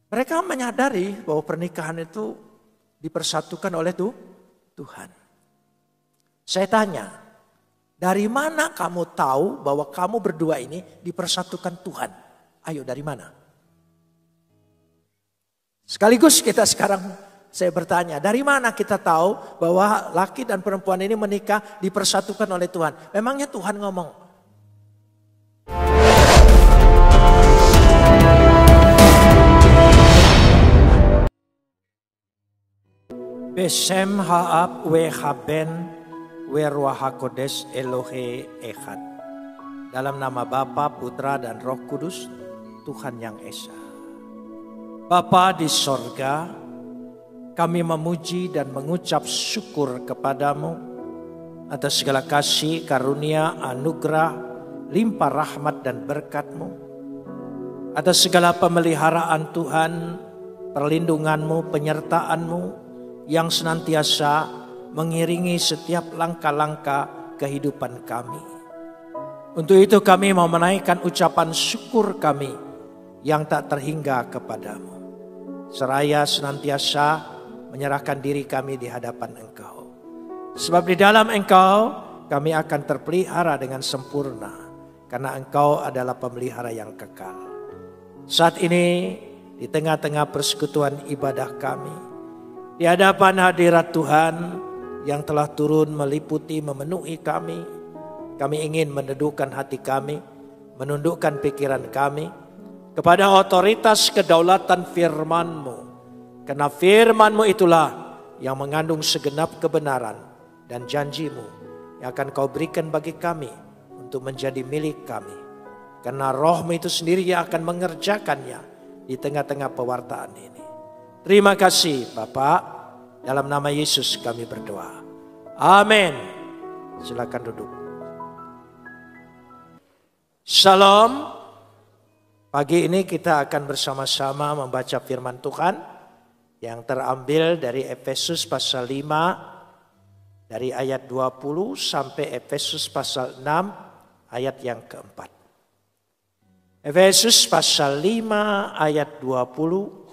Mereka menyadari bahwa pernikahan itu dipersatukan oleh Tuhan. Saya tanya, dari mana kamu tahu bahwa kamu berdua ini dipersatukan Tuhan? Ayo, dari mana? Sekaligus kita sekarang saya bertanya, dari mana kita tahu bahwa laki dan perempuan ini menikah dipersatukan oleh Tuhan? Memangnya Tuhan ngomong, Beshem ha'ab wehaben weruah hakodes Elohe echad. Dalam nama Bapa, Putra dan Roh Kudus, Tuhan yang Esa. Bapa di sorga, kami memuji dan mengucap syukur kepadamu atas segala kasih, karunia, anugerah, limpah rahmat dan berkat-Mu. Atas segala pemeliharaan Tuhan, perlindungan-Mu, penyertaan-Mu yang senantiasa mengiringi setiap langkah-langkah kehidupan kami. Untuk itu kami mau menaikkan ucapan syukur kami yang tak terhingga kepadamu. Seraya senantiasa menyerahkan diri kami di hadapan Engkau. Sebab di dalam Engkau kami akan terpelihara dengan sempurna. Karena Engkau adalah pemelihara yang kekal. Saat ini di tengah-tengah persekutuan ibadah kami, di hadapan hadirat Tuhan yang telah turun meliputi memenuhi kami, kami ingin meneduhkan hati kami, menundukkan pikiran kami kepada otoritas kedaulatan firman-Mu. Karena firman-Mu itulah yang mengandung segenap kebenaran dan janji-Mu yang akan Kau berikan bagi kami untuk menjadi milik kami. Karena Roh-Mu itu sendiri yang akan mengerjakannya di tengah-tengah pewartaan ini. Terima kasih Bapak, dalam nama Yesus kami berdoa. Amin. Silakan duduk. Shalom. Pagi ini kita akan bersama-sama membaca firman Tuhan yang terambil dari Efesus pasal 5 dari ayat 20 sampai Efesus pasal 6 ayat yang keempat. Efesus pasal 5 ayat 20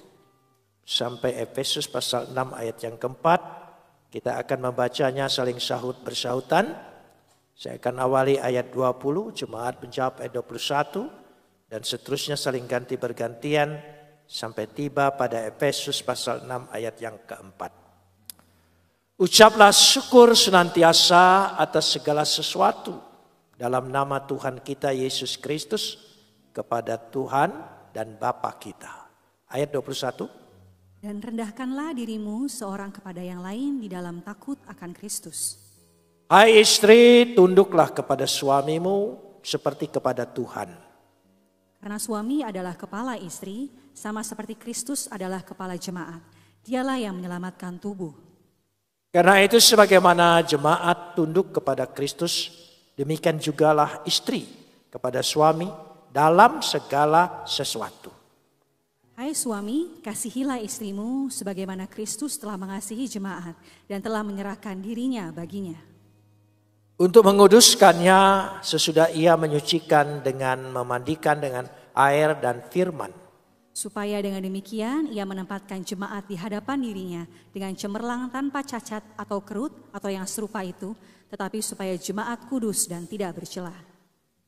sampai Efesus pasal 6 ayat yang keempat. Kita akan membacanya saling sahut bersahutan. Saya akan awali ayat 20, jemaat menjawab ayat 21. Dan seterusnya saling ganti bergantian sampai tiba pada Efesus pasal 6 ayat yang keempat. Ucaplah syukur senantiasa atas segala sesuatu dalam nama Tuhan kita Yesus Kristus kepada Tuhan dan Bapa kita. Ayat 21. Dan rendahkanlah dirimu seorang kepada yang lain di dalam takut akan Kristus. Hai istri, tunduklah kepada suamimu seperti kepada Tuhan. Karena suami adalah kepala istri, sama seperti Kristus adalah kepala jemaat. Dialah yang menyelamatkan tubuh. Karena itu sebagaimana jemaat tunduk kepada Kristus, demikian jugalah istri kepada suami dalam segala sesuatu. Hai suami, kasihilah istrimu sebagaimana Kristus telah mengasihi jemaat dan telah menyerahkan dirinya baginya. Untuk menguduskannya sesudah ia menyucikan dengan memandikan dengan air dan firman. Supaya dengan demikian ia menempatkan jemaat di hadapan dirinya dengan cemerlang tanpa cacat atau kerut atau yang serupa itu. Tetapi supaya jemaat kudus dan tidak bercela.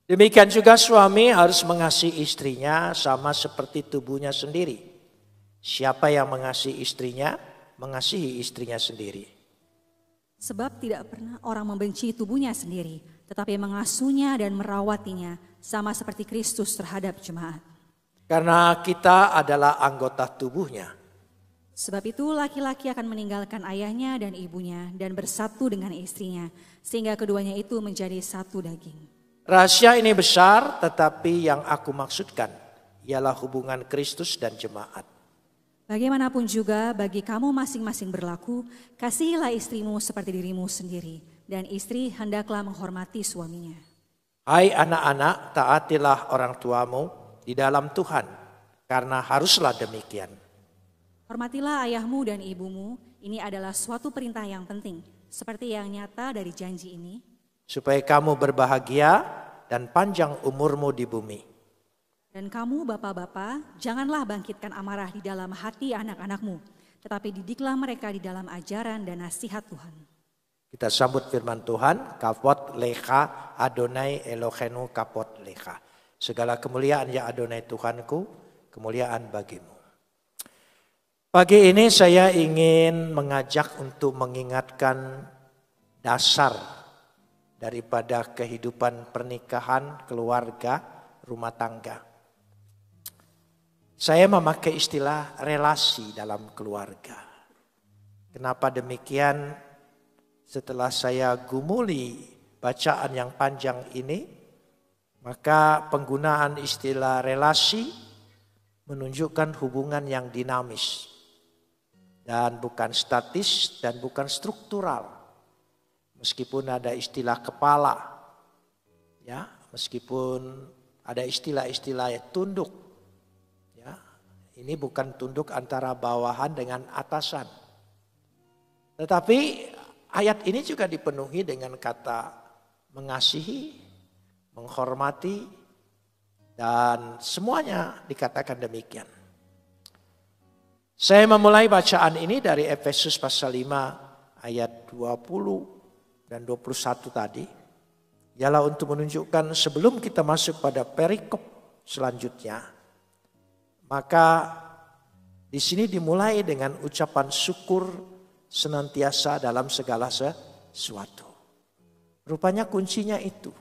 Demikian juga suami harus mengasihi istrinya sama seperti tubuhnya sendiri. Siapa yang mengasihi istrinya, mengasihi istrinya sendiri. Sebab tidak pernah orang membenci tubuhnya sendiri, tetapi mengasuhnya dan merawatinya sama seperti Kristus terhadap jemaat. Karena kita adalah anggota tubuhnya. Sebab itu laki-laki akan meninggalkan ayahnya dan ibunya dan bersatu dengan istrinya, sehingga keduanya itu menjadi satu daging. Rahasia ini besar, tetapi yang aku maksudkan ialah hubungan Kristus dan jemaat. Bagaimanapun juga bagi kamu masing-masing berlaku, kasihilah istrimu seperti dirimu sendiri, dan istri hendaklah menghormati suaminya. Hai anak-anak, taatilah orang tuamu di dalam Tuhan, karena haruslah demikian. Hormatilah ayahmu dan ibumu, ini adalah suatu perintah yang penting, seperti yang nyata dari janji ini. Supaya kamu berbahagia dan panjang umurmu di bumi. Dan kamu bapak-bapak, janganlah bangkitkan amarah di dalam hati anak-anakmu, tetapi didiklah mereka di dalam ajaran dan nasihat Tuhan. Kita sambut firman Tuhan, Kapot Lecha Adonai Elohenu Kapot Lecha. Segala kemuliaan ya Adonai Tuhanku, kemuliaan bagimu. Pagi ini saya ingin mengajak untuk mengingatkan dasar daripada kehidupan pernikahan, keluarga, rumah tangga. Saya memakai istilah relasi dalam keluarga. Kenapa demikian? Setelah saya gumuli bacaan yang panjang ini, maka penggunaan istilah relasi menunjukkan hubungan yang dinamis dan bukan statis dan bukan struktural. Meskipun ada istilah kepala, ya, meskipun ada istilah-istilah tunduk, ya, ini bukan tunduk antara bawahan dengan atasan. Tetapi ayat ini juga dipenuhi dengan kata mengasihi, menghormati, dan semuanya dikatakan demikian. Saya memulai bacaan ini dari Efesus pasal 5 ayat 20 dan 21 tadi. Ialah untuk menunjukkan sebelum kita masuk pada perikop selanjutnya. Maka di sini dimulai dengan ucapan syukur senantiasa dalam segala sesuatu. Rupanya kuncinya itu.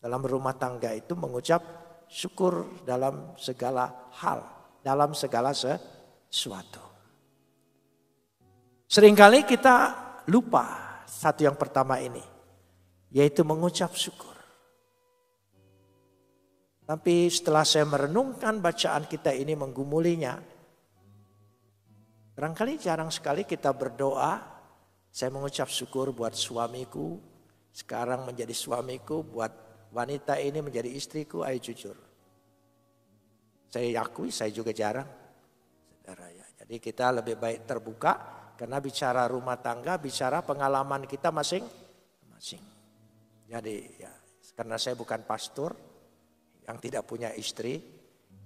Dalam rumah tangga itu mengucap syukur dalam segala hal. Dalam segala sesuatu. Seringkali kita lupa satu yang pertama ini. Yaitu mengucap syukur. Tapi setelah saya merenungkan bacaan kita ini menggumulinya. Barangkali jarang sekali kita berdoa, saya mengucap syukur buat suamiku, sekarang menjadi suamiku, buat wanita ini menjadi istriku, ayo jujur. Saya akui, saya juga jarang. Saudara ya. Jadi kita lebih baik terbuka, karena bicara rumah tangga, bicara pengalaman kita masing-masing. Jadi ya, karena saya bukan pastor yang tidak punya istri,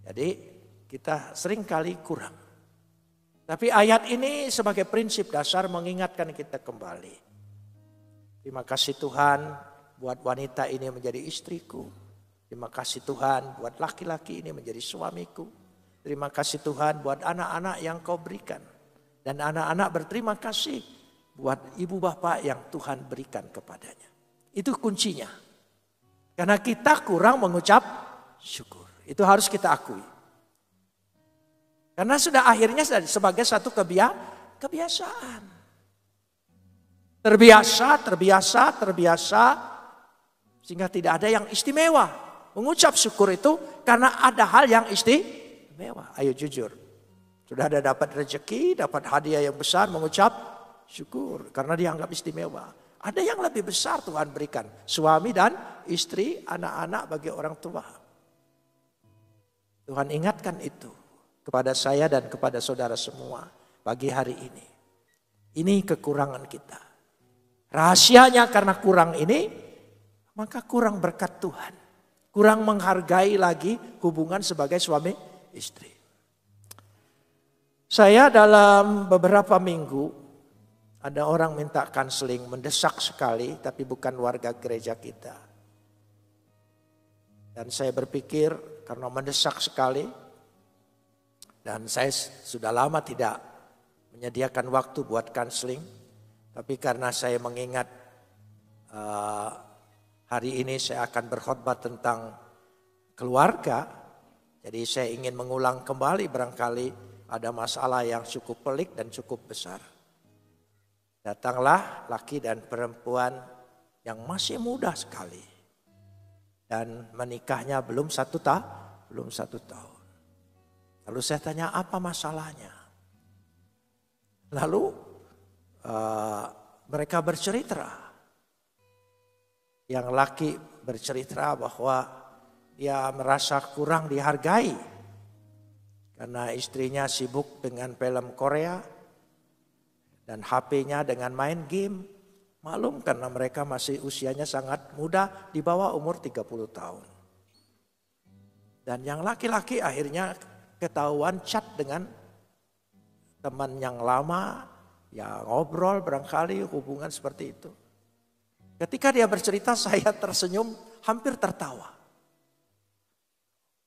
jadi kita seringkali kurang. Tapi ayat ini sebagai prinsip dasar mengingatkan kita kembali. Terima kasih Tuhan buat wanita ini menjadi istriku. Terima kasih Tuhan buat laki-laki ini menjadi suamiku. Terima kasih Tuhan buat anak-anak yang kau berikan. Dan anak-anak berterima kasih buat ibu bapak yang Tuhan berikan kepadanya. Itu kuncinya. Karena kita kurang mengucap syukur. Itu harus kita akui. Karena sudah akhirnya sebagai satu kebiasaan. Terbiasa. Sehingga tidak ada yang istimewa. Mengucap syukur itu karena ada hal yang istimewa. Ayo jujur. Sudah ada dapat rezeki, dapat hadiah yang besar mengucap syukur. Karena dianggap istimewa. Ada yang lebih besar Tuhan berikan. Suami dan istri, anak-anak bagi orang tua. Tuhan ingatkan itu. Kepada saya dan kepada saudara semua pagi hari ini. Ini kekurangan kita. Rahasianya karena kurang ini, maka kurang berkat Tuhan. Kurang menghargai lagi hubungan sebagai suami istri. Saya dalam beberapa minggu, ada orang minta konseling mendesak sekali, tapi bukan warga gereja kita. Dan saya berpikir karena mendesak sekali, dan saya sudah lama tidak menyediakan waktu buat konseling. Tapi karena saya mengingat hari ini saya akan berkhotbah tentang keluarga. Jadi saya ingin mengulang kembali barangkali ada masalah yang cukup pelik dan cukup besar. Datanglah laki dan perempuan yang masih muda sekali. Dan menikahnya belum satu tahun. Lalu saya tanya apa masalahnya. Lalu mereka bercerita. Yang laki bercerita bahwa dia merasa kurang dihargai. Karena istrinya sibuk dengan film Korea. Dan HP-nya dengan main game. Maklum karena mereka masih usianya sangat muda di bawah umur 30 tahun. Dan yang laki-laki akhirnya ketahuan chat dengan teman yang lama, ya ngobrol barangkali hubungan seperti itu. Ketika dia bercerita saya tersenyum hampir tertawa.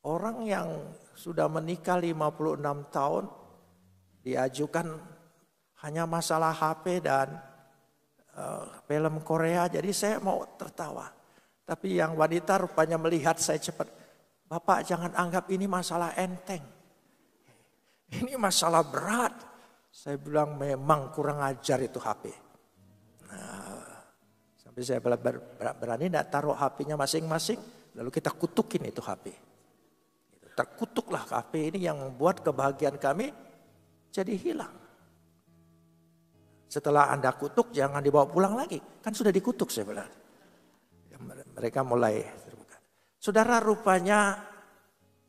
Orang yang sudah menikah 56 tahun diajukan hanya masalah HP dan film Korea, jadi saya mau tertawa. Tapi yang wanita rupanya melihat saya cepat, Bapak jangan anggap ini masalah enteng. Ini masalah berat. Saya bilang memang kurang ajar itu HP. Nah, sampai saya berani tidak taruh HP-nya masing-masing, lalu kita kutukin itu HP. Terkutuklah HP ini yang membuat kebahagiaan kami jadi hilang. Setelah Anda kutuk jangan dibawa pulang lagi. Kan sudah dikutuk saya bilang. Mereka mulai terbuka. Saudara, rupanya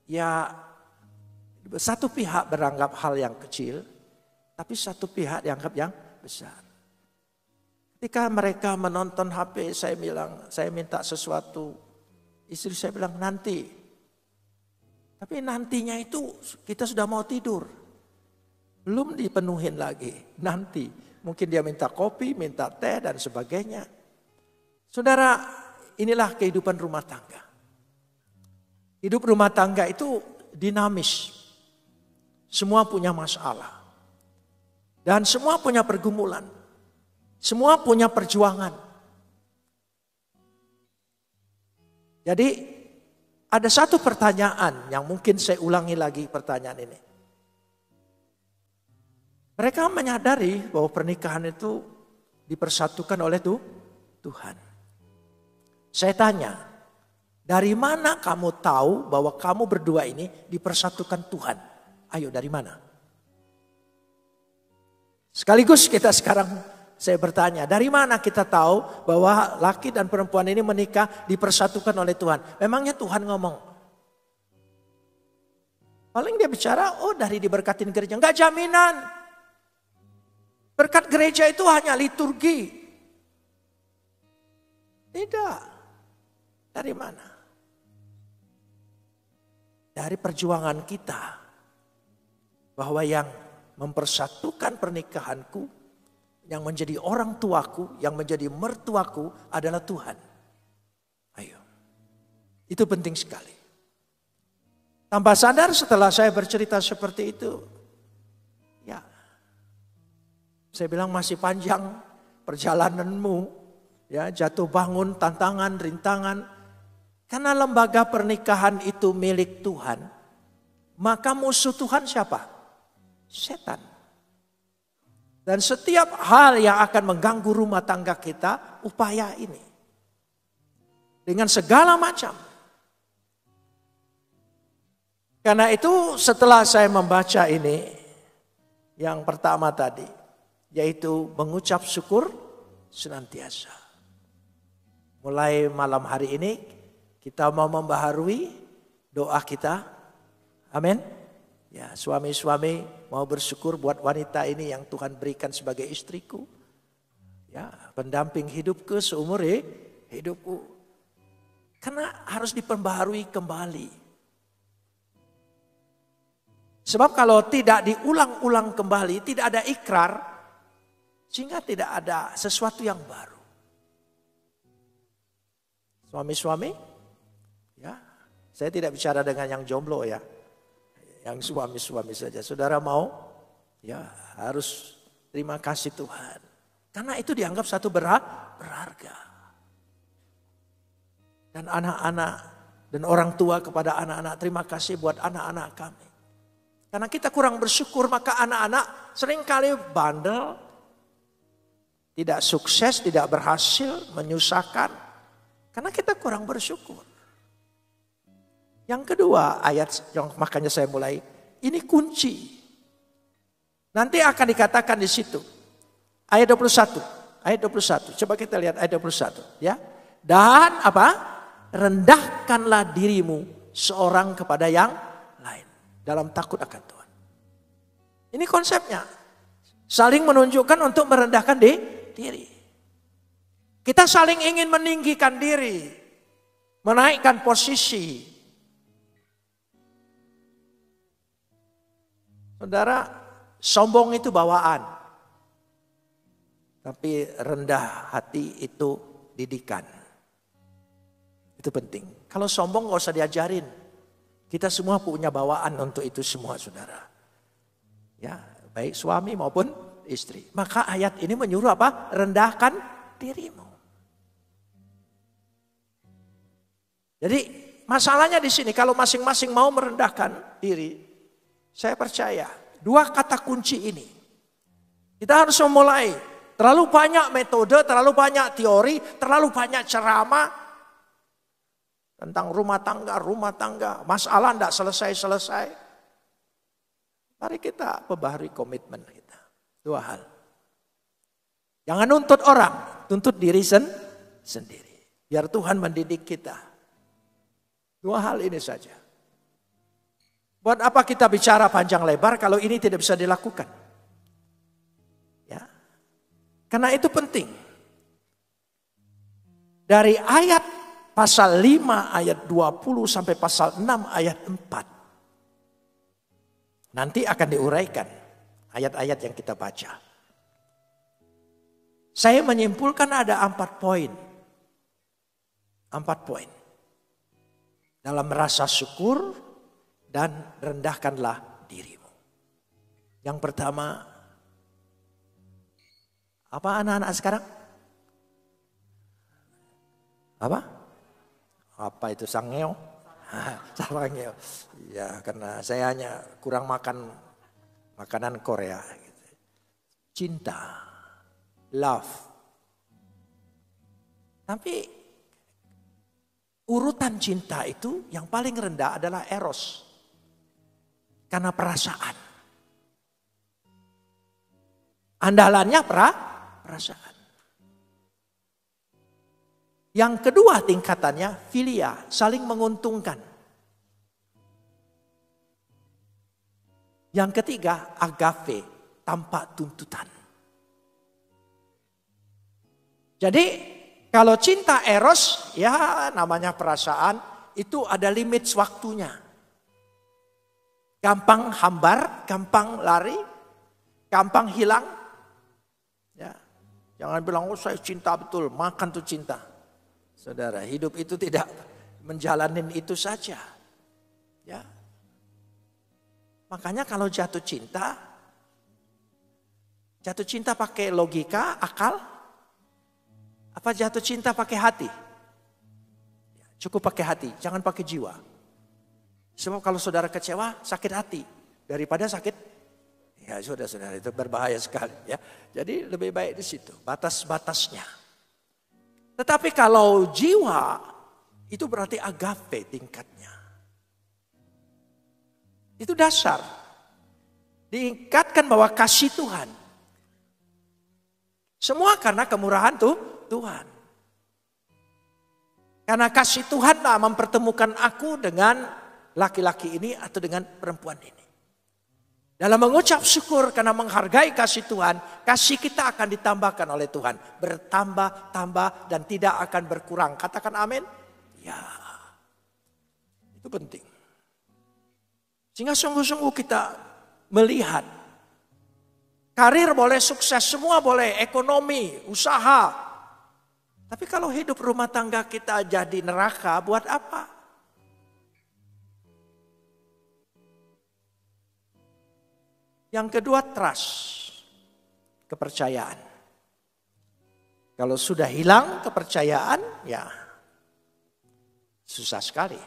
ya satu pihak beranggap hal yang kecil, tapi satu pihak dianggap yang besar. Ketika mereka menonton HP, saya minta sesuatu. Istri saya bilang nanti. Tapi nantinya itu kita sudah mau tidur. Belum dipenuhin lagi. Nanti mungkin dia minta kopi, minta teh dan sebagainya. Saudara, inilah kehidupan rumah tangga. Hidup rumah tangga itu dinamis. Semua punya masalah. Dan semua punya pergumulan. Semua punya perjuangan. Jadi ada satu pertanyaan yang mungkin saya ulangi lagi pertanyaan ini. Mereka menyadari bahwa pernikahan itu dipersatukan oleh Tuhan. Saya tanya, dari mana kamu tahu bahwa kamu berdua ini dipersatukan Tuhan? Ayo, dari mana? Sekaligus saya bertanya, dari mana kita tahu bahwa laki dan perempuan ini menikah dipersatukan oleh Tuhan? Memangnya Tuhan ngomong? Paling dia bicara, dari diberkatin gereja. Enggak jaminan. Berkat gereja itu hanya liturgi. Tidak. Dari mana? Dari perjuangan kita. Bahwa yang mempersatukan pernikahanku, yang menjadi orang tuaku, yang menjadi mertuaku adalah Tuhan. Ayo. Itu penting sekali. Tanpa sadar setelah saya bercerita seperti itu, ya, saya bilang masih panjang perjalananmu, ya, jatuh bangun, tantangan, rintangan. Karena lembaga pernikahan itu milik Tuhan, maka musuh Tuhan siapa? Setan. Dan setiap hal yang akan mengganggu rumah tangga kita, upaya ini. Dengan segala macam. Karena itu setelah saya membaca ini, yang pertama tadi, yaitu mengucap syukur senantiasa. Mulai malam hari ini, kita mau membaharui doa kita. Amin. Ya, suami-suami mau bersyukur buat wanita ini yang Tuhan berikan sebagai istriku. Ya, pendamping hidupku seumur hidupku. Karena harus diperbaharui kembali. Sebab kalau tidak diulang-ulang kembali, tidak ada ikrar, sehingga tidak ada sesuatu yang baru. Suami-suami, ya, saya tidak bicara dengan yang jomblo ya. Yang suami-suami saja. Saudara mau? Ya, harus terima kasih Tuhan. Karena itu dianggap satu berharga. Dan anak-anak dan orang tua kepada anak-anak, terima kasih buat anak-anak kami. Karena kita kurang bersyukur, maka anak-anak seringkali bandel, tidak sukses, tidak berhasil, menyusahkan. Karena kita kurang bersyukur. Yang kedua, ayat yang makanya saya mulai, ini kunci. Nanti akan dikatakan di situ. Ayat 21. Ayat 21. Coba kita lihat ayat 21, ya. Dan apa? Rendahkanlah dirimu seorang kepada yang lain dalam takut akan Tuhan. Ini konsepnya. Saling menunjukkan untuk merendahkan diri. Kita saling ingin meninggikan diri, menaikkan posisi. Saudara, sombong itu bawaan. Tapi rendah hati itu didikan. Itu penting. Kalau sombong gak usah diajarin. Kita semua punya bawaan untuk itu semua, saudara. Ya, baik suami maupun istri. Maka ayat ini menyuruh apa? Rendahkan dirimu. Jadi masalahnya di sini kalau masing-masing mau merendahkan diri, saya percaya dua kata kunci ini. Kita harus memulai. Terlalu banyak metode, terlalu banyak teori, terlalu banyak ceramah tentang rumah tangga, masalah tidak selesai-selesai. Mari kita perbaharui komitmen kita. Dua hal. Jangan nuntut orang, tuntut diri sendiri. Biar Tuhan mendidik kita. Dua hal ini saja. Buat apa kita bicara panjang lebar kalau ini tidak bisa dilakukan? Ya. Karena itu penting. Dari ayat pasal 5 ayat 20 sampai pasal 6 ayat 4. Nanti akan diuraikan ayat-ayat yang kita baca. Saya menyimpulkan ada 4 poin. 4 poin. Dalam rasa syukur dan rendahkanlah dirimu. Yang pertama, apa anak-anak sekarang? Apa? Apa itu sangeo? Sangeo. Ya, karena saya hanya kurang makan makanan Korea. Cinta, love. Tapi urutan cinta itu yang paling rendah adalah eros. Karena perasaan. Andalannya perasaan. Yang kedua tingkatannya filia, saling menguntungkan. Yang ketiga agape, tanpa tuntutan. Jadi kalau cinta eros, ya namanya perasaan, itu ada limit waktunya. Gampang hambar, gampang lari, gampang hilang. Ya, jangan bilang, oh saya cinta betul, makan tuh cinta. Saudara, hidup itu tidak menjalanin itu saja. Ya. Makanya kalau jatuh cinta pakai logika, akal. Apa jatuh cinta pakai hati? Cukup pakai hati, jangan pakai jiwa. Sebab kalau saudara kecewa, sakit hati. Daripada sakit, ya sudah itu berbahaya sekali. Ya. Jadi lebih baik di situ, batas-batasnya. Tetapi kalau jiwa, itu berarti agape tingkatnya. Itu dasar. Diingkatkan bahwa kasih Tuhan. Semua karena kemurahan Tuhan. Karena kasih Tuhanlah mempertemukan aku dengan laki-laki ini atau dengan perempuan ini. Dalam mengucap syukur karena menghargai kasih Tuhan, kasih kita akan ditambahkan oleh Tuhan. Bertambah, tambah dan tidak akan berkurang. Katakan amin. Ya, itu penting. Sehingga sungguh-sungguh kita melihat. Karir boleh sukses, semua boleh, ekonomi, usaha. Tapi kalau hidup rumah tangga kita jadi neraka, buat apa? Yang kedua, trust, kepercayaan. Kalau sudah hilang kepercayaan, ya susah sekali.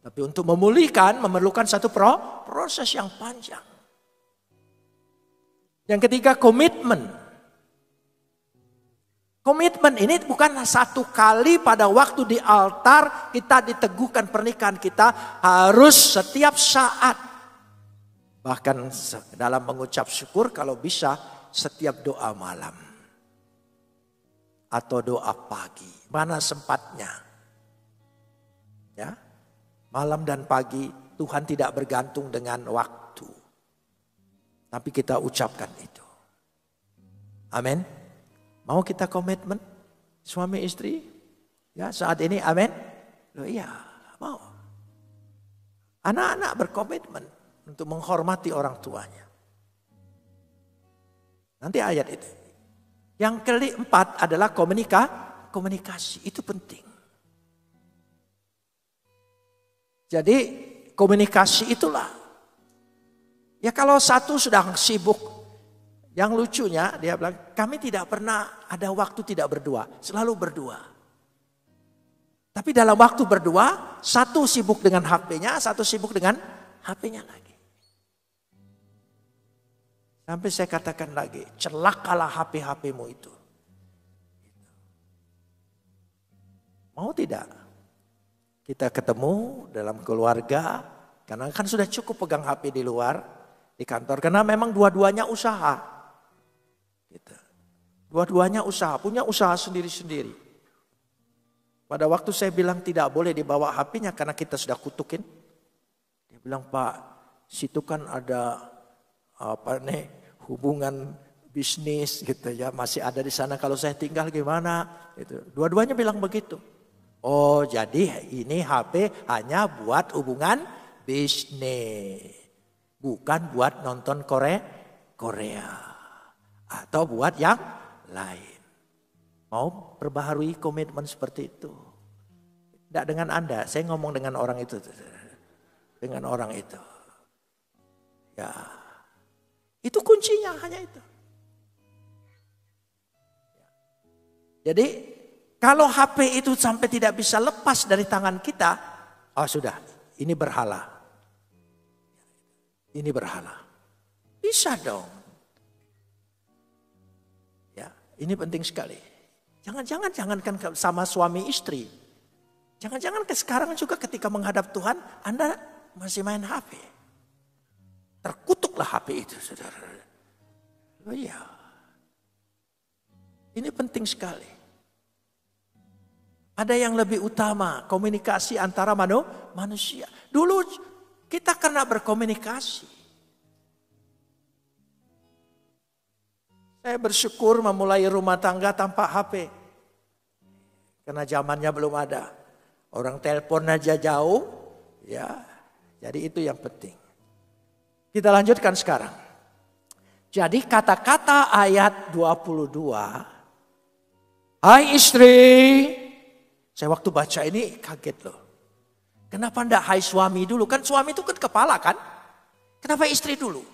Tapi untuk memulihkan memerlukan satu proses yang panjang. Yang ketiga, komitmen. Komitmen ini bukan satu kali pada waktu di altar kita diteguhkan pernikahan kita, harus setiap saat. Bahkan dalam mengucap syukur kalau bisa setiap doa malam. Atau doa pagi, mana sempatnya. Ya, malam dan pagi Tuhan tidak bergantung dengan waktu. Tapi kita ucapkan itu. Amin. Mau kita komitmen suami istri? Ya saat ini amin. Loh iya mau. Anak-anak berkomitmen. untuk menghormati orang tuanya. Nanti ayat itu. Yang keempat adalah komunikasi. Itu penting. Jadi komunikasi itulah. Ya kalau satu sedang sibuk. Yang lucunya dia bilang, kami tidak pernah ada waktu tidak berdua. Selalu berdua. Tapi dalam waktu berdua, satu sibuk dengan HP-nya, satu sibuk dengan HP-nya lagi. Sampai saya katakan lagi, celakalah HP-HP-mu itu. Mau tidak? Kita ketemu dalam keluarga, karena kan sudah cukup pegang HP di luar, di kantor. Karena memang dua-duanya usaha. Gitu. Dua-duanya usaha, punya usaha sendiri-sendiri. Pada waktu saya bilang tidak boleh dibawa HP-nya karena kita sudah kutukin. Dia bilang, Pak, situ kan ada hubungan bisnis gitu ya, masih ada di sana, kalau saya tinggal gimana? Gitu. Dua-duanya bilang begitu. Oh, jadi ini HP hanya buat hubungan bisnis. Bukan buat nonton Korea. Atau buat yang lain. Mau perbaharui komitmen seperti itu. Tidak dengan Anda, saya ngomong dengan orang itu. Dengan orang itu. Ya. Itu kuncinya, hanya itu. Jadi kalau HP itu sampai tidak bisa lepas dari tangan kita, oh sudah, ini berhala. Ini berhala. Bisa dong. Ya, ini penting sekali. Jangankan sama suami istri. Jangan-jangan sekarang juga ketika menghadap Tuhan, Anda masih main HP. Terkutuklah HP itu, saudara. Oh iya. Ini penting sekali. Ada yang lebih utama, komunikasi antara manusia. Dulu kita kena berkomunikasi. Saya bersyukur memulai rumah tangga tanpa HP. Karena zamannya belum ada. Orang telepon aja jauh. Ya, jadi itu yang penting. Kita lanjutkan sekarang. Jadi kata-kata ayat 22. Hai istri. Saya waktu baca ini kaget loh. Kenapa enggak hai suami dulu? Kan suami itu kan kepala kan? Kenapa istri dulu?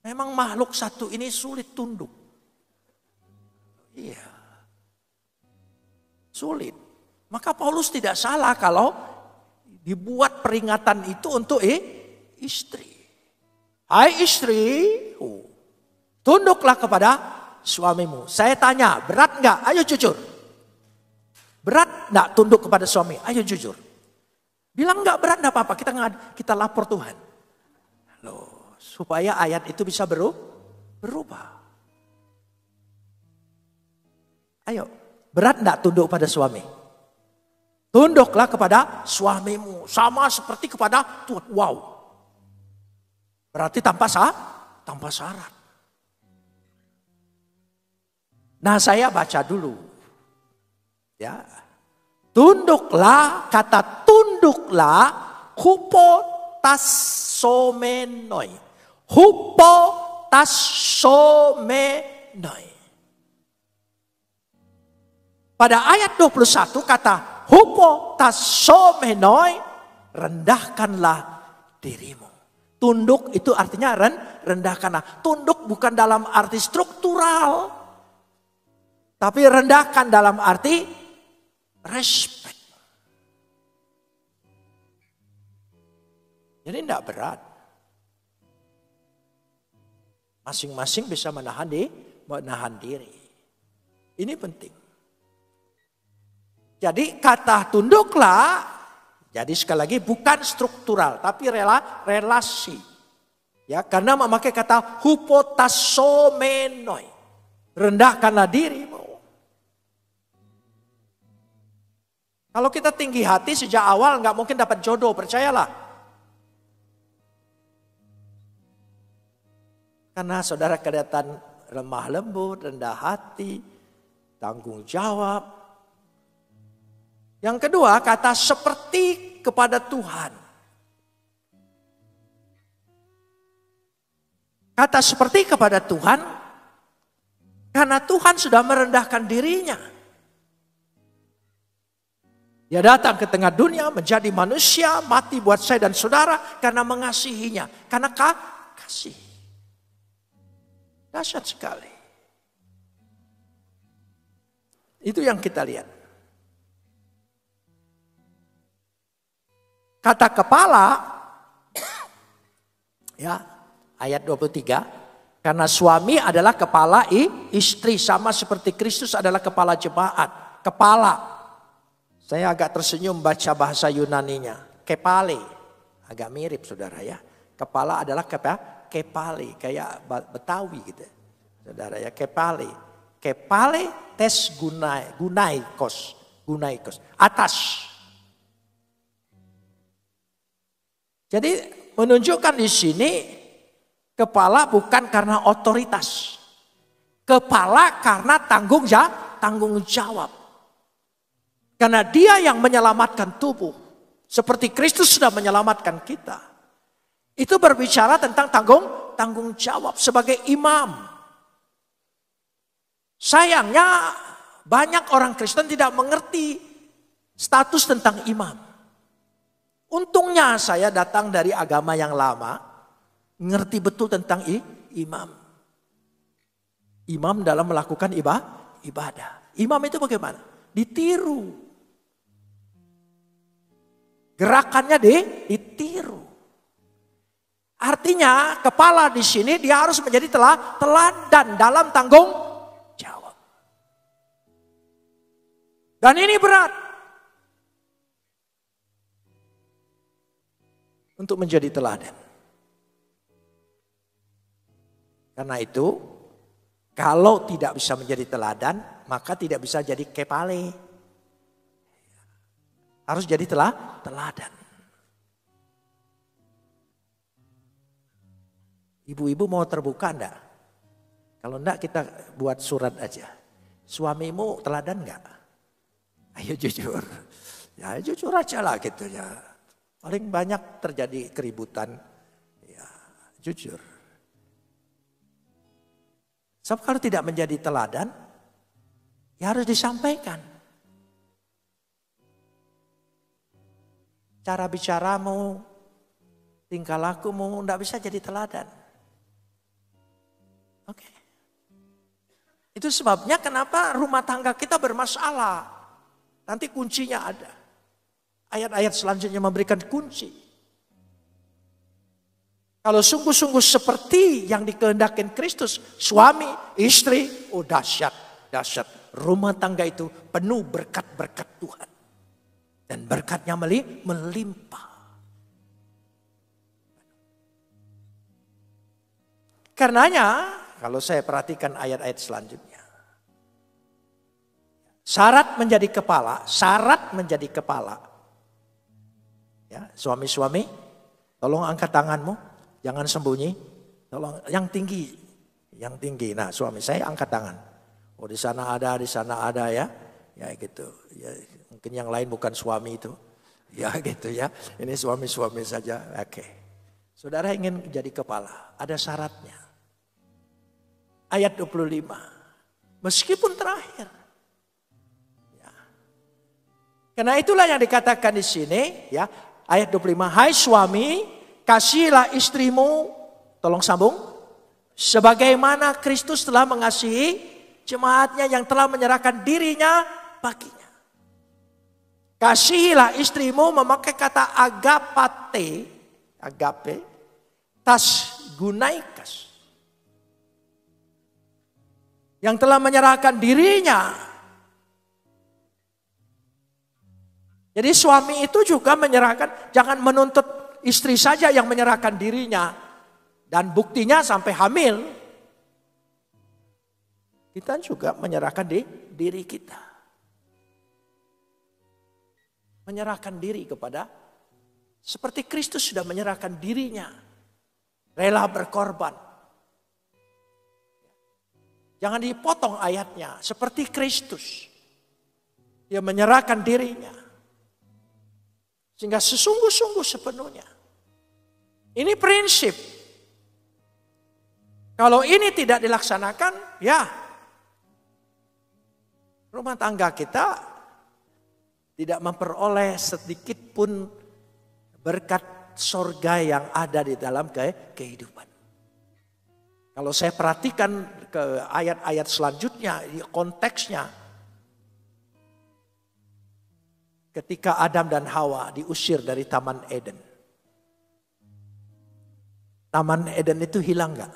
Memang makhluk satu ini sulit tunduk. Iya. Sulit. Maka Paulus tidak salah kalau dibuat peringatan itu untuk istri. Hai istri, tunduklah kepada suamimu. Saya tanya, berat enggak? Ayo jujur. Berat enggak tunduk kepada suami? Ayo jujur. Bilang enggak berat enggak apa-apa, kita lapor Tuhan. Loh, supaya ayat itu bisa berubah. Ayo, berat enggak tunduk pada suami? Tunduklah kepada suamimu sama seperti kepada Tuhan. Wow. Berarti tanpa syarat. Nah, saya baca dulu. Ya. Tunduklah, kata tunduklah hupotasomenoi. Hupotasomenoi. Pada ayat 21 kata hupotasomenoi, rendahkanlah dirimu. Tunduk itu artinya rendahkanlah. Tunduk bukan dalam arti struktural. Tapi rendahkan dalam arti respect. Jadi tidak berat. Masing-masing bisa menahan diri. Ini penting. Jadi kata tunduklah, jadi sekali lagi bukan struktural, tapi relasi. Ya, karena memakai kata hupotasomenoi. Rendahkanlah dirimu. Kalau kita tinggi hati sejak awal nggak mungkin dapat jodoh, percayalah. Karena saudara kelihatan lemah lembut, rendah hati, tanggung jawab. Yang kedua kata seperti kepada Tuhan. kata seperti kepada Tuhan, karena Tuhan sudah merendahkan dirinya. Dia datang ke tengah dunia menjadi manusia, mati buat saya dan saudara karena mengasihinya. Karena kasih. Dahsyat sekali. Itu yang kita lihat. Kata kepala, ya, ayat 23. Karena suami adalah kepala istri, sama seperti Kristus adalah kepala jemaat. Kepala. Saya agak tersenyum baca bahasa Yunaninya. Kepale. Agak mirip saudara ya. Kepala adalah kepale. Kayak Betawi gitu. Saudara ya, kepale. Kepale tes gunaikos. Atas. Jadi menunjukkan di sini kepala bukan karena otoritas. Kepala karena tanggung jawab. Karena dia yang menyelamatkan tubuh. Seperti Kristus sudah menyelamatkan kita. Itu berbicara tentang tanggung jawab sebagai imam. Sayangnya banyak orang Kristen tidak mengerti status tentang imam. Untungnya saya datang dari agama yang lama. Ngerti betul tentang imam. Imam dalam melakukan ibadah. Imam itu bagaimana? Ditiru. Gerakannya ditiru. Artinya kepala di sini dia harus menjadi teladan dalam tanggung jawab. Dan ini berat. Untuk menjadi teladan. Karena itu kalau tidak bisa menjadi teladan maka tidak bisa jadi kepale. Harus jadi teladan. Ibu-ibu mau terbuka enggak? Kalau enggak kita buat surat aja. Suamimu teladan enggak? Ayo jujur. Ya jujur aja lah gitu ya. Paling banyak terjadi keributan. Ya jujur. Sebab kalau tidak menjadi teladan, ya harus disampaikan. Cara bicaramu, tingkah lakumu tidak bisa jadi teladan. Oke. Itu sebabnya kenapa rumah tangga kita bermasalah. Nanti kuncinya ada. Ayat-ayat selanjutnya memberikan kunci. Kalau sungguh-sungguh seperti yang dikehendaki Kristus, suami, istri, oh dahsyat, dahsyat. Rumah tangga itu penuh berkat-berkat Tuhan. Dan berkatnya melimpah. Karenanya, kalau saya perhatikan ayat-ayat selanjutnya. Syarat menjadi kepala. Ya, suami-suami, tolong angkat tanganmu, jangan sembunyi. Tolong yang tinggi. Nah, suami saya angkat tangan. Oh, di sana ada ya. Ya gitu. Ya, mungkin yang lain bukan suami itu. Ya gitu ya. Ini suami-suami saja. Oke. Saudara ingin jadi kepala. Ada syaratnya. Ayat 25. Meskipun terakhir. Ya. Karena itulah yang dikatakan di sini. Ya, ayat 25. Hai suami, kasihilah istrimu. Tolong sambung. Sebagaimana Kristus telah mengasihi jemaatnya yang telah menyerahkan dirinya baginya. Kasihilah istrimu memakai kata agape, tas gunaikas. Yang telah menyerahkan dirinya. Jadi suami itu juga menyerahkan, jangan menuntut istri saja yang menyerahkan dirinya. Dan buktinya sampai hamil. Kita juga menyerahkan diri kita. Menyerahkan diri kepada seperti Kristus sudah menyerahkan dirinya. Rela berkorban. Jangan dipotong ayatnya. Seperti Kristus. Dia menyerahkan dirinya. Sehingga sesungguh-sungguh sepenuhnya. Ini prinsip. Kalau ini tidak dilaksanakan, ya rumah tangga kita tidak memperoleh sedikit pun berkat sorga yang ada di dalam kehidupan. Kalau saya perhatikan ke ayat-ayat selanjutnya, konteksnya. Ketika Adam dan Hawa diusir dari Taman Eden. Taman Eden itu hilang gak?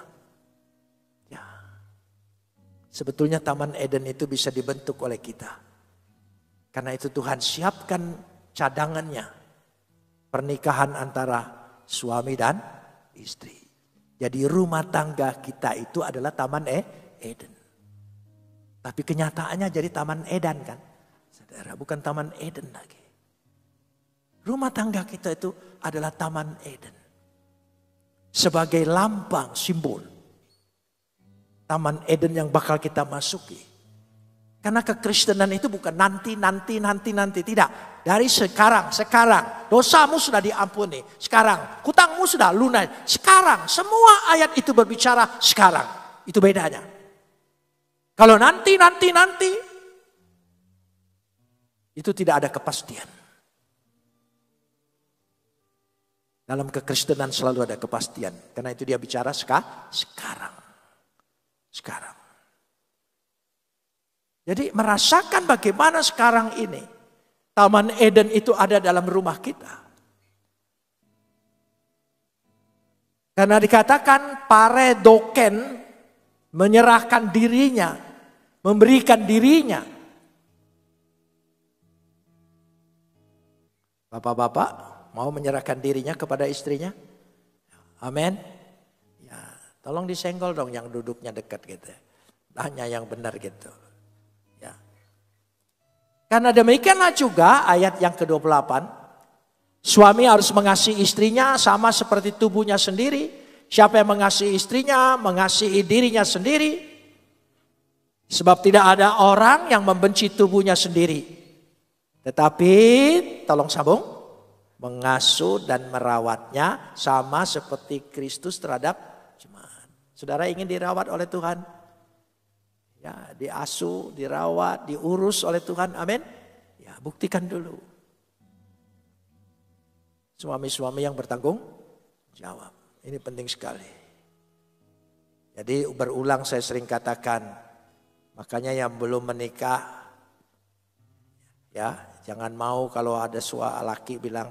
Ya. Sebetulnya Taman Eden itu bisa dibentuk oleh kita. Karena itu Tuhan siapkan cadangannya. Pernikahan antara suami dan istri. Jadi rumah tangga kita itu adalah Taman Eden. Tapi kenyataannya jadi Taman Edan kan. Saudara, bukan Taman Eden lagi. Rumah tangga kita itu adalah Taman Eden. Sebagai lambang, simbol. Taman Eden yang bakal kita masuki. Karena kekristenan itu bukan nanti. Tidak. Dari sekarang. Dosamu sudah diampuni. Sekarang. Hutangmu sudah lunas. Sekarang. Semua ayat itu berbicara sekarang. Itu bedanya. Kalau nanti. Itu tidak ada kepastian. Dalam kekristenan selalu ada kepastian. Karena itu dia bicara sekarang. Jadi merasakan bagaimana sekarang ini Taman Eden itu ada dalam rumah kita. Karena dikatakan paredoken menyerahkan dirinya, memberikan dirinya. Bapak-bapak mau menyerahkan dirinya kepada istrinya? Amin. Ya, tolong disenggol dong yang duduknya dekat gitu. Tanya yang benar gitu. Karena demikianlah juga ayat yang ke-28. Suami harus mengasihi istrinya sama seperti tubuhnya sendiri. Siapa yang mengasihi istrinya, mengasihi dirinya sendiri. Sebab tidak ada orang yang membenci tubuhnya sendiri. Tetapi, tolong sambung. Mengasuh dan merawatnya sama seperti Kristus terhadap jemaat. Saudara ingin dirawat oleh Tuhan? Ya, diasuh, dirawat, diurus oleh Tuhan. Amin. Ya, buktikan dulu. Suami-suami yang bertanggung jawab. Ini penting sekali. Jadi berulang saya sering katakan. Makanya yang belum menikah. Ya, jangan mau kalau ada laki bilang.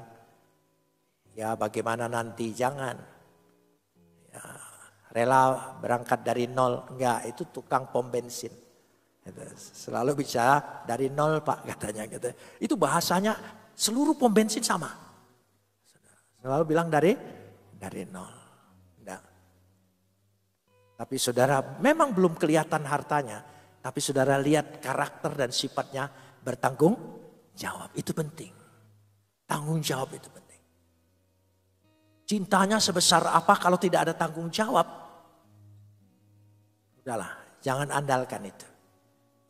Ya, bagaimana nanti? Jangan. Ya. Rela berangkat dari nol. Enggak, itu tukang pom bensin. Selalu bicara dari nol Pak katanya. Gitu. Itu bahasanya seluruh pom bensin sama. Selalu bilang dari nol. Enggak. Tapi saudara memang belum kelihatan hartanya. Tapi saudara lihat karakter dan sifatnya bertanggung jawab. Itu penting. Tanggung jawab itu penting. Cintanya sebesar apa kalau tidak ada tanggung jawab? Udahlah, jangan andalkan itu.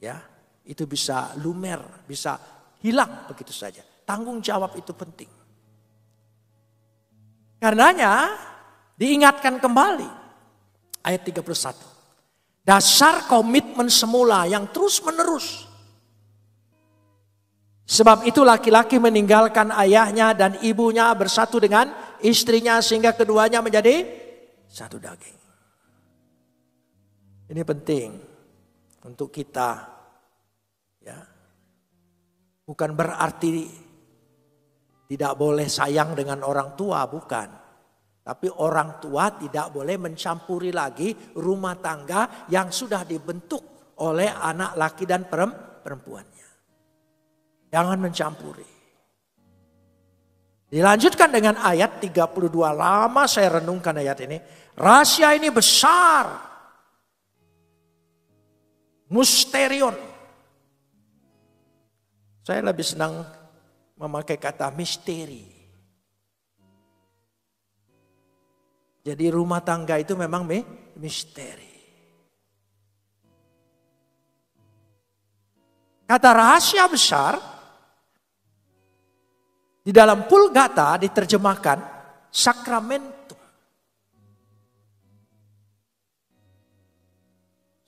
Ya, itu bisa lumer, bisa hilang begitu saja. Tanggung jawab itu penting. Karenanya diingatkan kembali ayat 31. Dasar komitmen semula yang terus menerus. Sebab itu laki-laki meninggalkan ayahnya dan ibunya bersatu dengan istrinya sehingga keduanya menjadi satu daging. Ini penting untuk kita, ya. Bukan berarti tidak boleh sayang dengan orang tua, bukan. Tapi orang tua tidak boleh mencampuri lagi rumah tangga yang sudah dibentuk oleh anak laki dan perempuannya. Jangan mencampuri. Dilanjutkan dengan ayat 32. Lama saya renungkan ayat ini. Rahasia ini besar. Mysterion. Saya lebih senang memakai kata misteri. Jadi rumah tangga itu memang misteri. Kata rahasia besar di dalam Vulgata diterjemahkan sakramentum.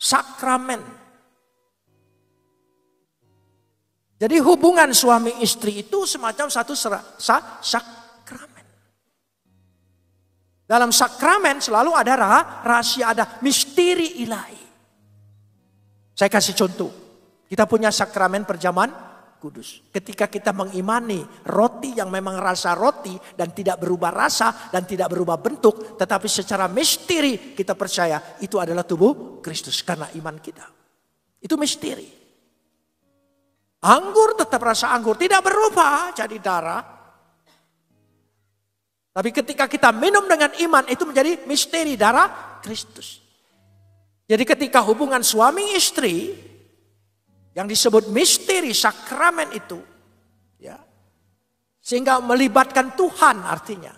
Sakramen. Jadi hubungan suami istri itu semacam satu sakramen. Dalam sakramen selalu ada rahasia, ada misteri ilahi. Saya kasih contoh. Kita punya sakramen perjamuan kudus. Ketika kita mengimani roti yang memang rasa roti dan tidak berubah rasa dan tidak berubah bentuk, tetapi secara misteri kita percaya itu adalah tubuh Kristus karena iman kita. Itu misteri. Anggur tetap rasa anggur, tidak berubah jadi darah. Tapi ketika kita minum dengan iman itu menjadi misteri darah Kristus. Jadi ketika hubungan suami istri yang disebut misteri sakramen itu, ya, sehingga melibatkan Tuhan artinya.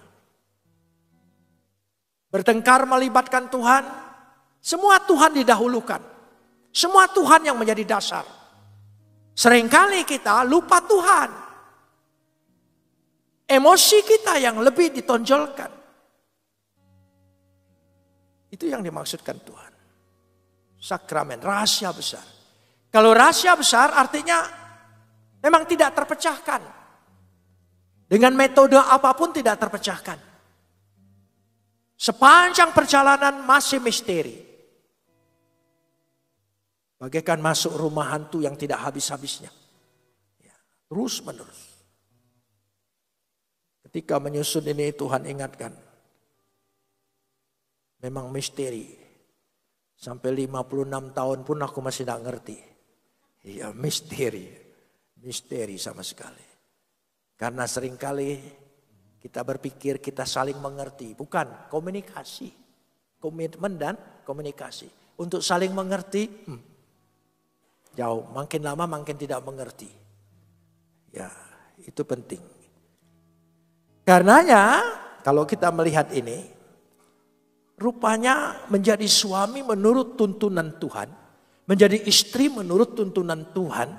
Bertengkar melibatkan Tuhan, semua Tuhan didahulukan. Semua Tuhan yang menjadi dasar. Seringkali kita lupa Tuhan. Emosi kita yang lebih ditonjolkan. Itu yang dimaksudkan Tuhan. Sakramen, rahasia besar. Kalau rahasia besar artinya memang tidak terpecahkan. Dengan metode apapun tidak terpecahkan. Sepanjang perjalanan masih misteri. Bagaikan masuk rumah hantu yang tidak habis-habisnya. Ya, terus menerus. Ketika menyusun ini Tuhan ingatkan. Memang misteri. Sampai 56 tahun pun aku masih tidak ngerti. Iya, misteri. Misteri sama sekali. Karena seringkali kita berpikir kita saling mengerti. Bukan, komunikasi. Komitmen dan komunikasi. Untuk saling mengerti, jauh. Makin lama makin tidak mengerti. Ya, itu penting. Karenanya, kalau kita melihat ini, rupanya menjadi suami menurut tuntunan Tuhan. Menjadi istri menurut tuntunan Tuhan.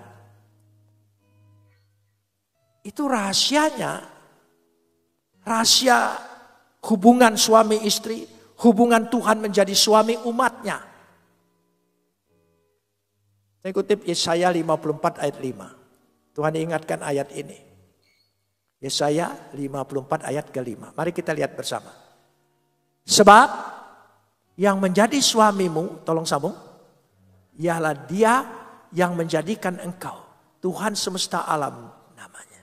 Itu rahasianya. Rahasia hubungan suami istri. Hubungan Tuhan menjadi suami umatnya. Saya kutip Yesaya 54 ayat 5. Tuhan ingatkan ayat ini. Yesaya 54 ayat ke-5. Mari kita lihat bersama. Sebab yang menjadi suamimu, tolong sambung. Ialah dia yang menjadikan engkau. Tuhan semesta alam namanya.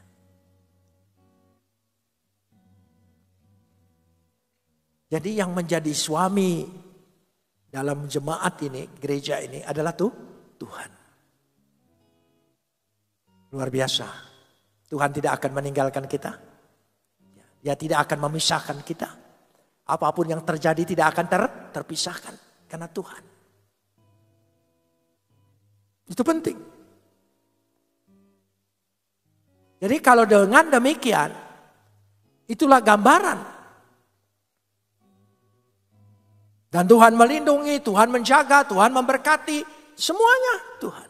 Jadi yang menjadi suami dalam jemaat ini, gereja ini adalah Tuhan. Luar biasa. Tuhan tidak akan meninggalkan kita. Dia tidak akan memisahkan kita. Apapun yang terjadi tidak akan terpisahkan. Karena Tuhan. Itu penting. Jadi kalau dengan demikian, itulah gambaran. Dan Tuhan melindungi, Tuhan menjaga, Tuhan memberkati. Semuanya Tuhan.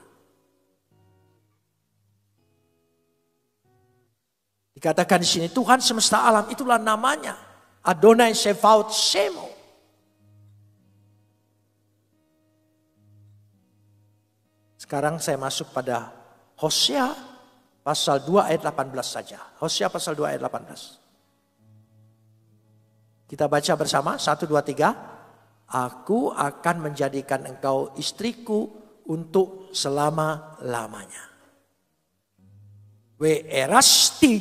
Dikatakan di sini Tuhan semesta alam, itulah namanya. Adonai Sefaut Shemo. Sekarang saya masuk pada Hosea pasal 2 ayat 18 saja. Hosea pasal 2 ayat 18. Kita baca bersama 1, 2, 3. Aku akan menjadikan engkau istriku untuk selama-lamanya. Weerasti.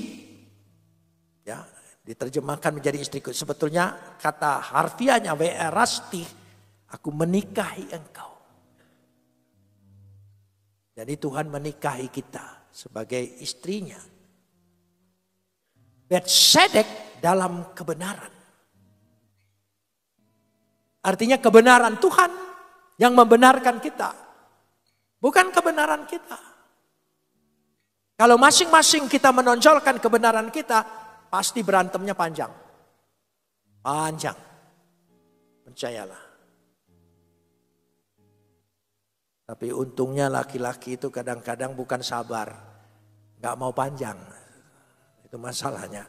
Ya, diterjemahkan menjadi istriku. Sebetulnya kata harfiahnya weerasti. Aku menikahi engkau. Jadi Tuhan menikahi kita sebagai istrinya. Betsedek dalam kebenaran. Artinya kebenaran Tuhan yang membenarkan kita. Bukan kebenaran kita. Kalau masing-masing kita menonjolkan kebenaran kita, pasti berantemnya panjang. Panjang. Percayalah. Tapi untungnya laki-laki itu kadang-kadang bukan sabar. Gak mau panjang. Itu masalahnya.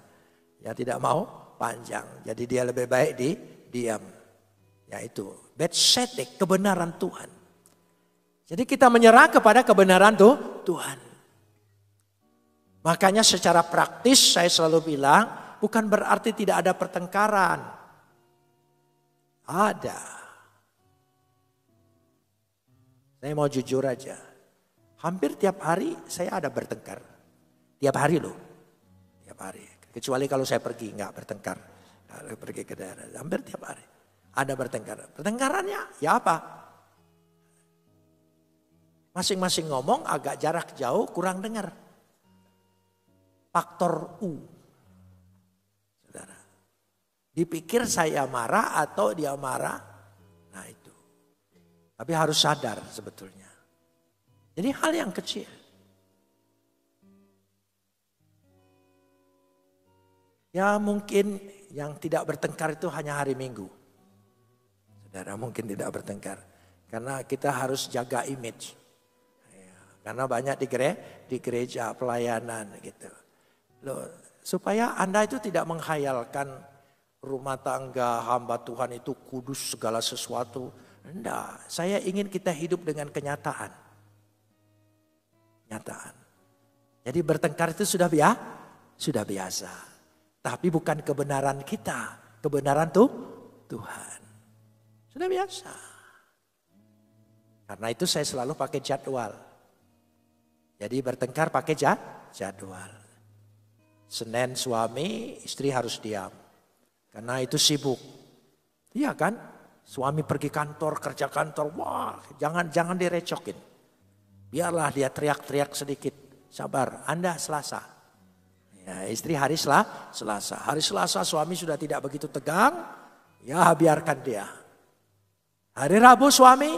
Ya tidak mau panjang. Jadi dia lebih baik diam. Yaitu Betsedek, kebenaran Tuhan. Jadi kita menyerah kepada kebenaran Tuhan. Makanya secara praktis saya selalu bilang, bukan berarti tidak ada pertengkaran. Ada. Saya mau jujur aja. Hampir tiap hari saya ada bertengkar. Tiap hari loh. Tiap hari. Kecuali kalau saya pergi nggak bertengkar. Kalau pergi ke daerah. Hampir tiap hari. Ada bertengkar. Pertengkarannya ya apa? Masing-masing ngomong agak jarak jauh kurang dengar. Faktor U. Saudara. Dipikir saya marah atau dia marah. Nah itu. Tapi harus sadar sebetulnya. Jadi hal yang kecil. Ya mungkin yang tidak bertengkar itu hanya hari Minggu. Saudara mungkin tidak bertengkar. Karena kita harus jaga image. Karena banyak di gereja pelayanan gitu. Loh, supaya Anda itu tidak menghayalkan rumah tangga hamba Tuhan itu kudus segala sesuatu. Enggak, saya ingin kita hidup dengan kenyataan. Nyataan. Jadi bertengkar itu sudah biasa. Tapi bukan kebenaran kita, kebenaran Tuhan. Sudah biasa. Karena itu saya selalu pakai jadwal. Jadi bertengkar pakai jadwal. Senin suami, istri harus diam. Karena itu sibuk. Iya kan? Suami pergi kantor, kerja kantor. Wah, jangan direcokin. Biarlah dia teriak-teriak sedikit. Sabar, Anda Selasa. Ya, istri hari Selasa. Hari Selasa suami sudah tidak begitu tegang. Ya biarkan dia. Hari Rabu suami.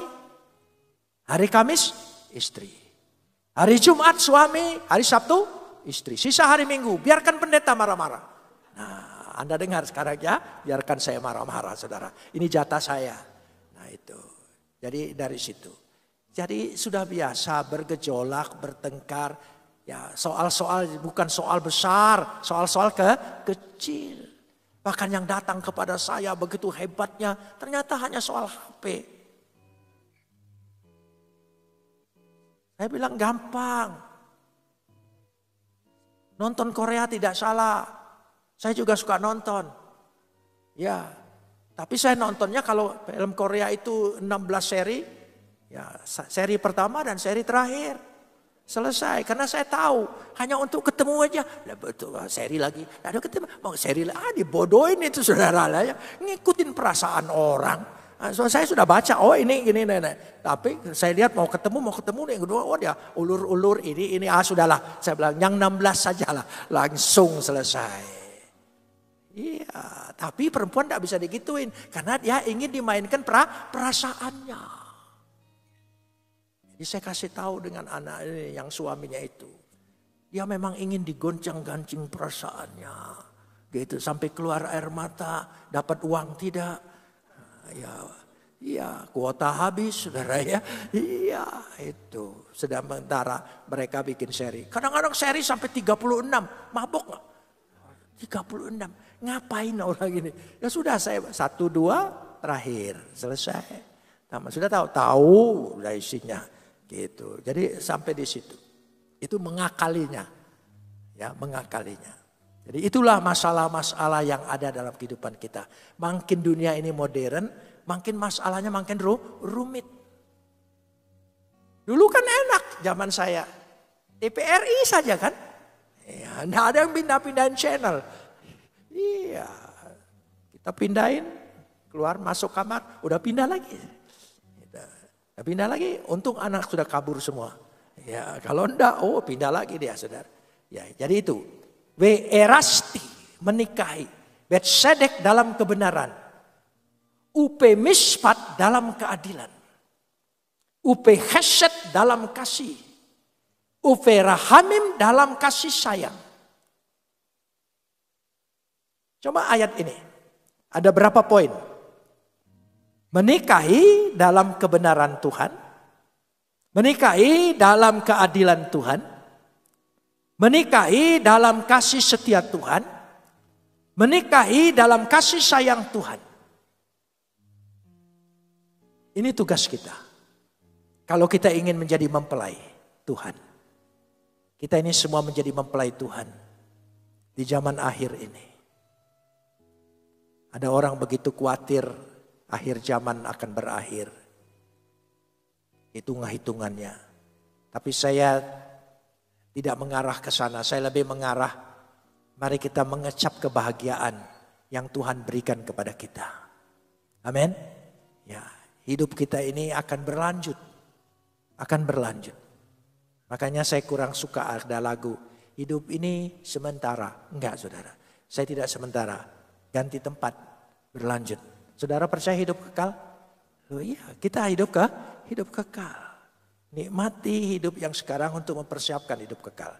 Hari Kamis istri. Hari Jumat suami. Hari Sabtu istri. Sisa hari Minggu, biarkan pendeta marah-marah. Nah, Anda dengar sekarang ya, biarkan saya marah-marah saudara. Ini jatah saya. Nah itu. Jadi dari situ. Jadi sudah biasa bergejolak, bertengkar. Ya soal-soal bukan soal besar, soal-soal kecil. Bahkan yang datang kepada saya begitu hebatnya, ternyata hanya soal HP. Saya bilang gampang. Nonton Korea tidak salah. Saya juga suka nonton. Ya, tapi saya nontonnya kalau film Korea itu 16 seri. Ya, seri pertama dan seri terakhir. Selesai. Karena saya tahu. Hanya untuk ketemu aja. Betul, seri lagi. Ada ketemu. Mau seri lagi. Dibodohin itu saudara lah ya. Ngikutin perasaan orang. So, saya sudah baca, oh ini gini, tapi saya lihat mau ketemu yang kedua, oh dia ulur-ulur ini, sudahlah. Saya bilang yang 16 sajalah, langsung selesai. Iya, tapi perempuan tidak bisa digituin, karena dia ingin dimainkan perasaannya. Jadi saya kasih tahu dengan anak ini yang suaminya itu, dia memang ingin digoncang-gancing perasaannya, gitu sampai keluar air mata, dapat uang tidak. Ya, kuota habis saudara ya. Iya, itu. Sementara mereka bikin seri. Kadang-kadang seri sampai 36. Mabok gak? 36. Ngapain orang gini? Ya sudah saya 1, 2 terakhir. Selesai. Sudah tahu udah isinya. Gitu. Jadi sampai di situ. Itu mengakalinya. Ya, mengakalinya. Jadi itulah masalah-masalah yang ada dalam kehidupan kita. Makin dunia ini modern, makin masalahnya makin rumit. Dulu kan enak zaman saya. TVRI saja kan. Ya, nggak ada yang pindah-pindahin channel. Iya. Kita pindahin, keluar masuk kamar, udah pindah lagi. Udah pindah lagi, untung anak sudah kabur semua. Ya, kalau enggak, pindah lagi dia saudara. Ya, jadi itu. Erasti menikahi Betsedek dalam kebenaran, Mishpat dalam keadilan, Hesed dalam kasih, Rahamim dalam kasih sayang. Coba ayat ini, ada berapa poin? Menikahi dalam kebenaran Tuhan, menikahi dalam keadilan Tuhan, menikahi dalam kasih setia Tuhan, menikahi dalam kasih sayang Tuhan. Ini tugas kita. Kalau kita ingin menjadi mempelai Tuhan. Kita ini semua menjadi mempelai Tuhan. Di zaman akhir ini. Ada orang begitu khawatir akhir zaman akan berakhir. Hitung-hitungannya. Tapi saya tidak mengarah ke sana. Saya lebih mengarah, mari kita mengecap kebahagiaan yang Tuhan berikan kepada kita. Amin. Ya, hidup kita ini akan berlanjut. Akan berlanjut. Makanya saya kurang suka ada lagu, hidup ini sementara. Enggak saudara, saya tidak sementara. Ganti tempat, berlanjut. Saudara percaya hidup kekal? Oh iya, kita hidup kekal. Nikmati hidup yang sekarang untuk mempersiapkan hidup kekal.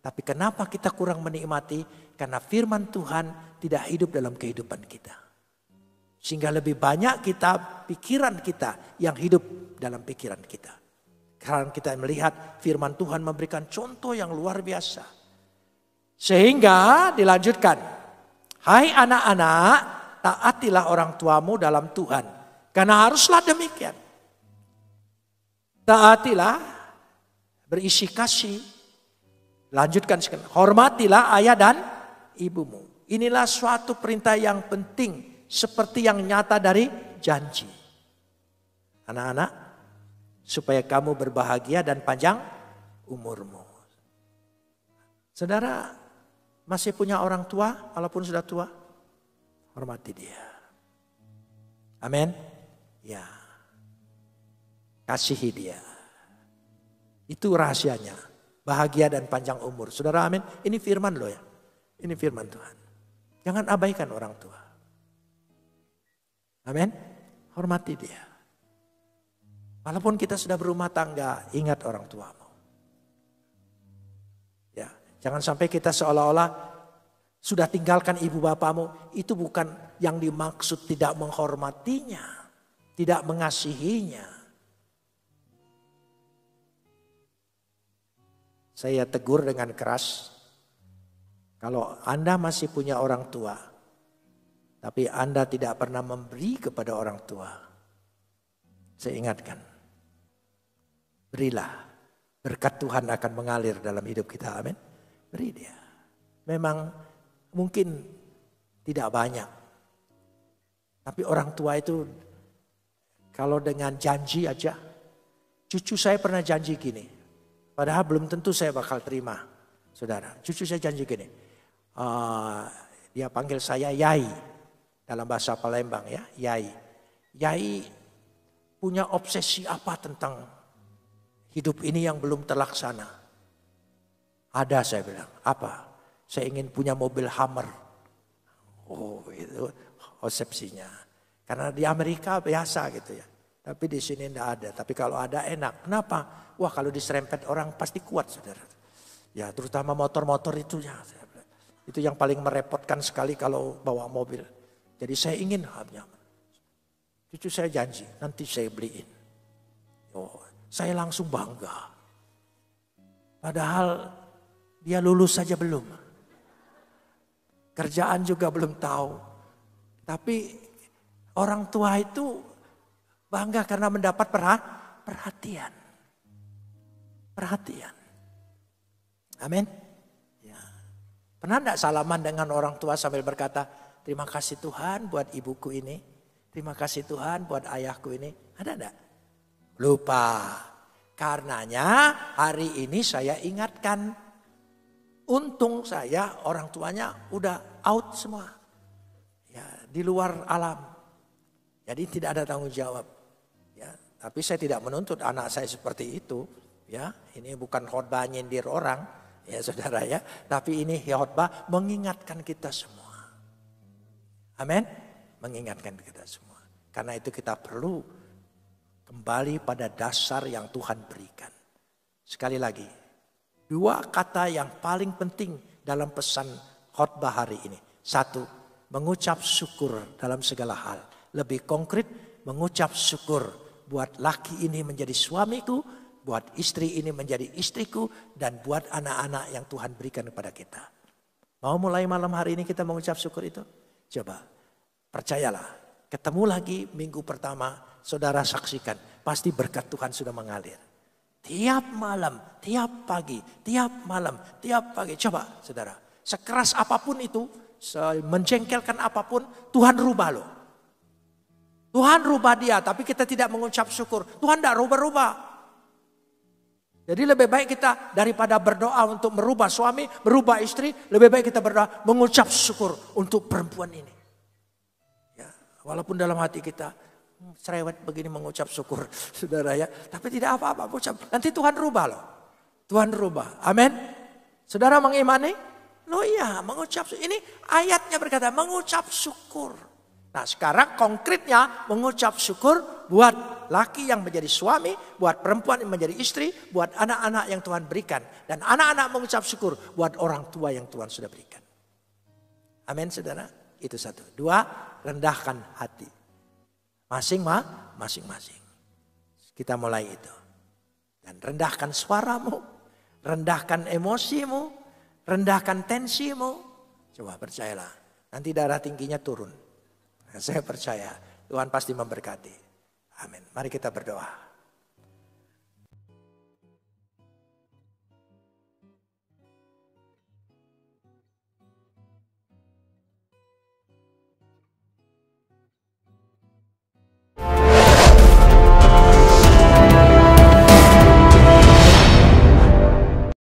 Tapi kenapa kita kurang menikmati? Karena firman Tuhan tidak hidup dalam kehidupan kita. Sehingga lebih banyak pikiran kita yang hidup dalam pikiran kita. Karena kita melihat firman Tuhan memberikan contoh yang luar biasa. Sehingga dilanjutkan. Hai anak-anak, taatilah orang tuamu dalam Tuhan. Karena haruslah demikian. Taatilah, berisi kasih. Lanjutkan sekarang. Hormatilah ayah dan ibumu. Inilah suatu perintah yang penting. Seperti yang nyata dari janji. Anak-anak, supaya kamu berbahagia dan panjang umurmu. Saudara masih punya orang tua walaupun sudah tua? Hormati dia. Amin. Ya. Kasihi dia. Itu rahasianya. Bahagia dan panjang umur. Saudara amin. Ini firman loh ya. Ini firman Tuhan. Jangan abaikan orang tua. Amin. Hormati dia. Walaupun kita sudah berumah tangga, ingat orang tuamu. Ya, jangan sampai kita seolah-olah sudah tinggalkan ibu bapamu. Itu bukan yang dimaksud tidak menghormatinya, tidak mengasihinya. Saya tegur dengan keras. Kalau Anda masih punya orang tua, tapi Anda tidak pernah memberi kepada orang tua, saya ingatkan. Berilah, berkat Tuhan akan mengalir dalam hidup kita, amin. Beri dia. Memang mungkin tidak banyak. Tapi orang tua itu kalau dengan janji aja. Cucu saya pernah janji gini. Padahal belum tentu saya bakal terima. Saudara, cucu saya janji gini. Dia panggil saya Yai. Dalam bahasa Palembang ya, Yai. Yai punya obsesi apa tentang hidup ini yang belum terlaksana? Ada, saya bilang. Apa? Saya ingin punya mobil Hummer. Oh, itu konsepsinya. Karena di Amerika biasa gitu ya. Tapi di sini tidak ada. Tapi kalau ada enak. Kenapa? Wah, kalau diserempet orang pasti kuat, saudara. Ya, terutama motor-motor itu ya. Itu yang paling merepotkan sekali kalau bawa mobil. Jadi saya ingin nyaman. Cucu saya janji, nanti saya beliin. Oh, saya langsung bangga. Padahal dia lulus saja belum. Kerjaan juga belum tahu. Tapi orang tua itu bangga karena mendapat perhatian. Perhatian. Amin. Ya. Pernah enggak salaman dengan orang tua sambil berkata, terima kasih Tuhan buat ibuku ini. Terima kasih Tuhan buat ayahku ini. Ada enggak? Lupa. Karenanya hari ini saya ingatkan. Untung saya orang tuanya udah out semua. Ya, di luar alam. Jadi tidak ada tanggung jawab. Ya, tapi saya tidak menuntut anak saya seperti itu. Ya, ini bukan khotbah nyindir orang. Ya saudara ya. Tapi ini khotbah mengingatkan kita semua. Amin. Mengingatkan kita semua. Karena itu kita perlu kembali pada dasar yang Tuhan berikan. Sekali lagi, dua kata yang paling penting dalam pesan khotbah hari ini. Satu, mengucap syukur dalam segala hal. Lebih konkret, mengucap syukur buat laki ini menjadi suamiku, buat istri ini menjadi istriku, dan buat anak-anak yang Tuhan berikan kepada kita. Mau mulai malam hari ini kita mengucap syukur itu? Coba, percayalah. Ketemu lagi minggu pertama, saudara saksikan, pasti berkat Tuhan sudah mengalir. Tiap malam, tiap pagi, tiap malam, tiap pagi. Coba saudara, sekeras apapun itu, menjengkelkan apapun, Tuhan rubah loh. Tuhan rubah dia, tapi kita tidak mengucap syukur. Tuhan tidak rubah-rubah. Jadi lebih baik kita daripada berdoa untuk merubah suami, merubah istri, lebih baik kita berdoa mengucap syukur untuk perempuan ini. Ya, walaupun dalam hati kita cerewet begini mengucap syukur, saudara ya. Tapi tidak apa-apa, ucap. Nanti Tuhan rubah loh. Tuhan rubah. Amin. Saudara mengimani? Loh iya, mengucap syukur. Ini ayatnya berkata mengucap syukur. Nah sekarang konkretnya mengucap syukur buat laki yang menjadi suami, buat perempuan yang menjadi istri, buat anak-anak yang Tuhan berikan. Dan anak-anak mengucap syukur buat orang tua yang Tuhan sudah berikan. Amin saudara. Itu satu. Dua, rendahkan hati. Masing-masing. Kita mulai itu. Dan rendahkan suaramu, rendahkan emosimu, rendahkan tensimu. Coba percayalah. Nanti darah tingginya turun. Saya percaya Tuhan pasti memberkati. Amin. Mari kita berdoa.